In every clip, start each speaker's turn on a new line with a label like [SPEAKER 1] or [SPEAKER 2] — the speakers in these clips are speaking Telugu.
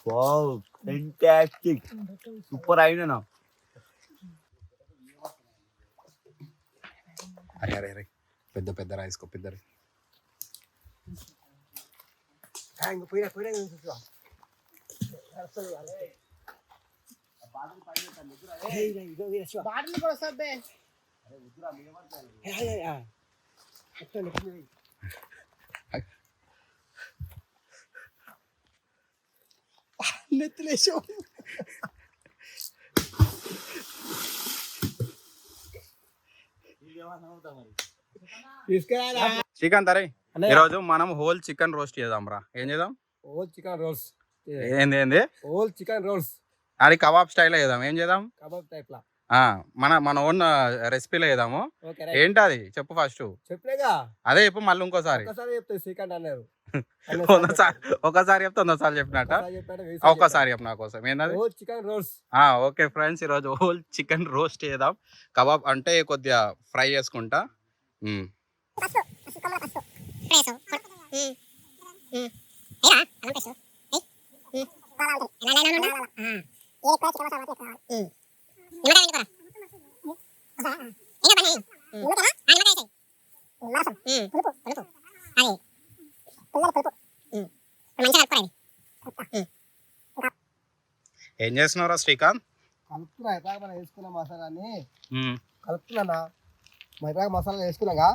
[SPEAKER 1] వావ్ ఫెంటాస్టిక్ సూపర్ అయినా.
[SPEAKER 2] అరే అరే అరే పెద్ద పెద్ద రాయిసుకో పెద్ద నెత్తిలేసో శ్రీకాంత్ అరే ఈరోజు మనం హోల్ చికెన్ రోస్ట్ చేద్దాం రా. ఏం చేద్దాం?
[SPEAKER 3] Whole chicken roles.
[SPEAKER 2] ఏంది ఏంది?
[SPEAKER 3] Whole chicken roles.
[SPEAKER 2] అది కబాబ్ స్టైల్ చేద్దాం. ఏం చేద్దాం?
[SPEAKER 3] కబాబ్ టైప్ లా.
[SPEAKER 2] మన ఓన్ రెసిపీలో చేద్దాము. ఏంటి అది చెప్పు ఫస్ట్.
[SPEAKER 3] చెప్పలేగా
[SPEAKER 2] అదే చెప్పు మళ్ళీ ఇంకోసారి.
[SPEAKER 3] శ్రీకాంత్ అన్నారు
[SPEAKER 2] ఒకసారి చెప్తే 100 సార్లు చెప్పినట్ట. ఒక్కసారి చెప్పు నా కోసం. ఏంటది?
[SPEAKER 3] Whole chicken roles.
[SPEAKER 2] Okay friends, ఈరోజు హోల్ చికెన్ రోస్ట్ చేద్దాం. కబాబ్ అంటే కొద్దిగా ఫ్రై చేసుకుంటా. ఏం చేస్తున్నారా శ్రీకాంత్?
[SPEAKER 3] కలుపుతున్నా. ఎట్లాగ మనం వేసుకున్న మసాలాని కలుపుతున్నా. ఎట్లాగ మసాలా వేసుకున్నాగా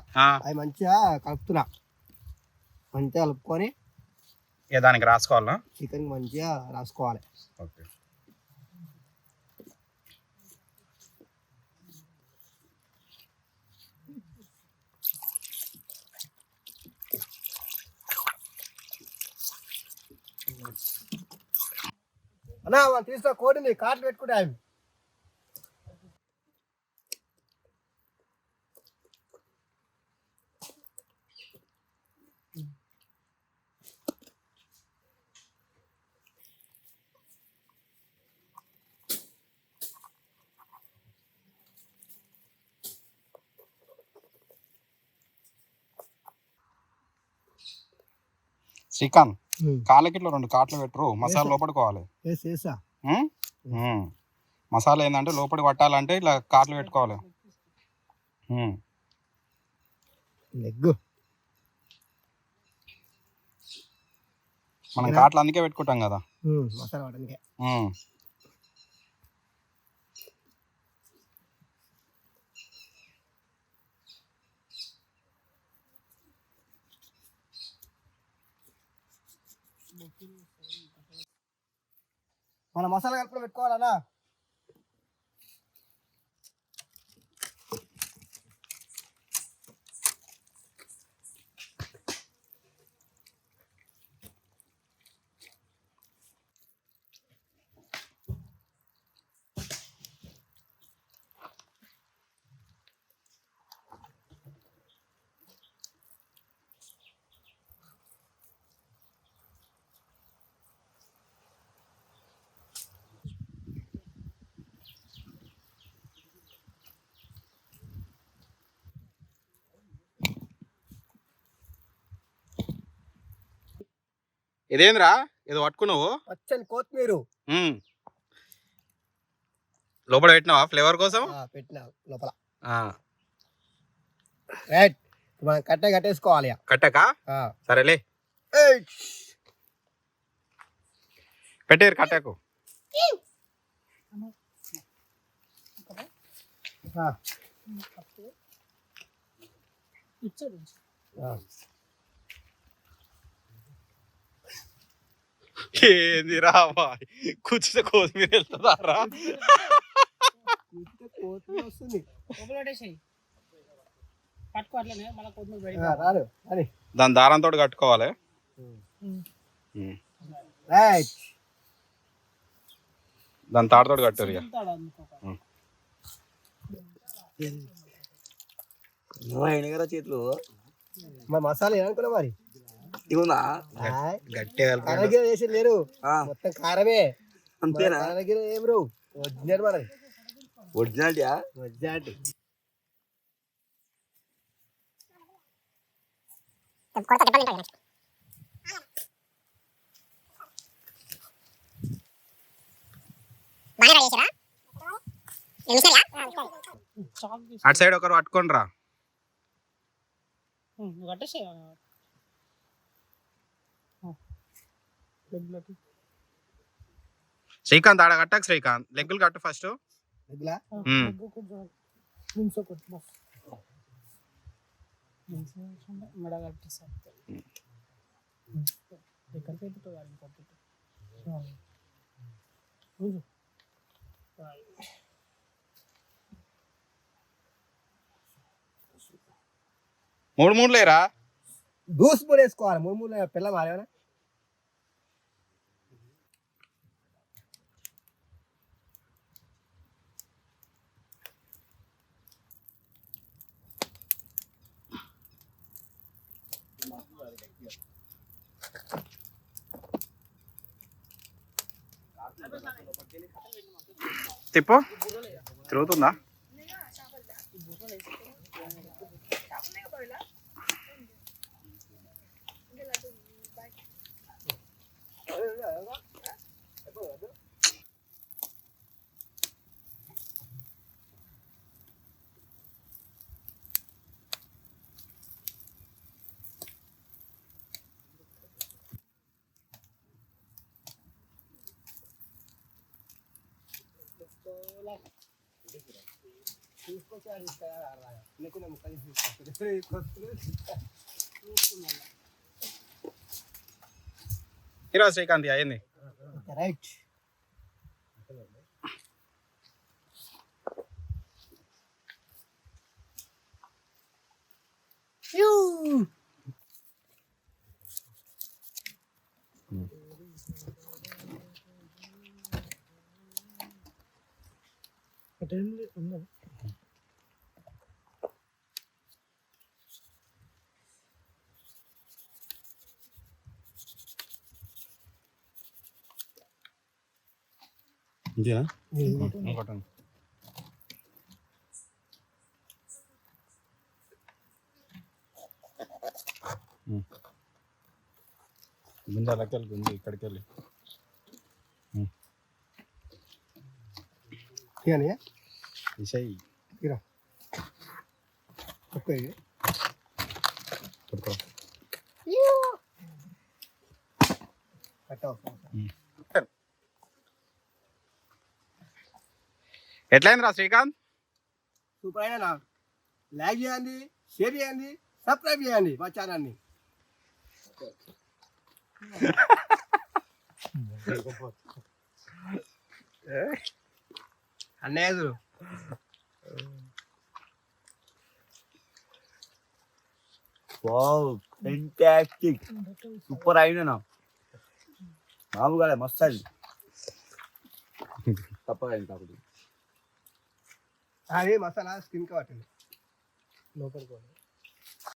[SPEAKER 3] అవి మంచిగా కలుపుతున్నా. మంచిగా కలుపుకొని
[SPEAKER 2] దానికి రాసుకోవాలా?
[SPEAKER 3] చికెన్ మంచిగా రాసుకోవాలి.
[SPEAKER 2] ఓకే.
[SPEAKER 3] అన్నా వాళ్ళు తీసుకున్న కోడిని కాట్లు పెట్టుకుంటే అవి
[SPEAKER 2] శ్రీకాంత్ కాళ్ళకి ఇట్లా 2 కాట్లు పెట్టరు, మసాలా లోపడుకోవాలి. మసాలా ఏంటంటే లోపలికి పట్టాలంటే ఇట్లా కాట్లు పెట్టుకోవాలి.
[SPEAKER 3] లెగ్
[SPEAKER 2] మనం కాట్లు అందుకే పెట్టుకుంటాం కదా
[SPEAKER 3] మసాలా పడడానికి. మన మసాలా కలుపులో పెట్టుకోవాలన్నా.
[SPEAKER 2] ఇదేంద్రా ఏదో పట్టుకున్నావు?
[SPEAKER 3] పచ్చని కొత్తిమీర
[SPEAKER 2] లోపల పెట్టినావా ఫ్లేవర్ కోసం?
[SPEAKER 3] పెట్టినా లోపల. రైట్, మనం కట్టేసుకోవాలి.
[SPEAKER 2] కట్టకా? సరేలే పెట్టేరు కట్టకు. ఏంది రావా కూర్చుంటే కొత్తిమీర వెళ్తుందారా?
[SPEAKER 3] కొత్తిమీర వస్తుంది.
[SPEAKER 2] దాని దారంతో కట్టుకోవాలి. దాని తాడుతో కట్టారు.
[SPEAKER 1] కదా చేతులు
[SPEAKER 3] మరి మసాలా ఏమనుకున్నా మరి
[SPEAKER 1] ఇవుందా
[SPEAKER 3] గట్టిగా వేసి లేరు, మొత్తం కారమే అంతేనా? ఏం రావు ఒరిజినల్ మనది.
[SPEAKER 1] ఒరిజినాలిటీయా?
[SPEAKER 3] ఒరిజినాలిటీ.
[SPEAKER 2] అటు సైడ్ ఒకరు పట్టుకొని రా. శ్రీకాంత్ ఆడ కట్టకు. శ్రీకాంత్ లెగ్గులు కట్టు ఫస్ట్. మూడు మూడు లేరా?
[SPEAKER 3] దూసు పూలు వేసుకోవాలి. మూడు మూడు పిల్ల మారేనా?
[SPEAKER 2] తిప్పు. తిరుగుతుందా? ఈరోజు శ్రీకాంత్ అయింది.
[SPEAKER 3] రైట్.
[SPEAKER 2] ఇంకోటి గుంజాలకి వెళ్ళి గుంజి ఇక్కడికి వెళ్ళి విషయ్ ఎట్లయిందిరా శ్రీకాంత్?
[SPEAKER 3] సూపర్ అయినా. లైక్ చేయండి, షేర్ చేయండి, సబ్స్క్రైబ్ చేయండి మా ఛానల్ని. అన్నయ్య
[SPEAKER 1] వావ్ ఫెంటాస్టిక్ సూపర్ అయినా మామూలుగా మస్తు అయింది. తప్పగా అయింది కాబట్టి
[SPEAKER 3] అది మసాలా స్కిన్ కి పట్టింది లోపలికి.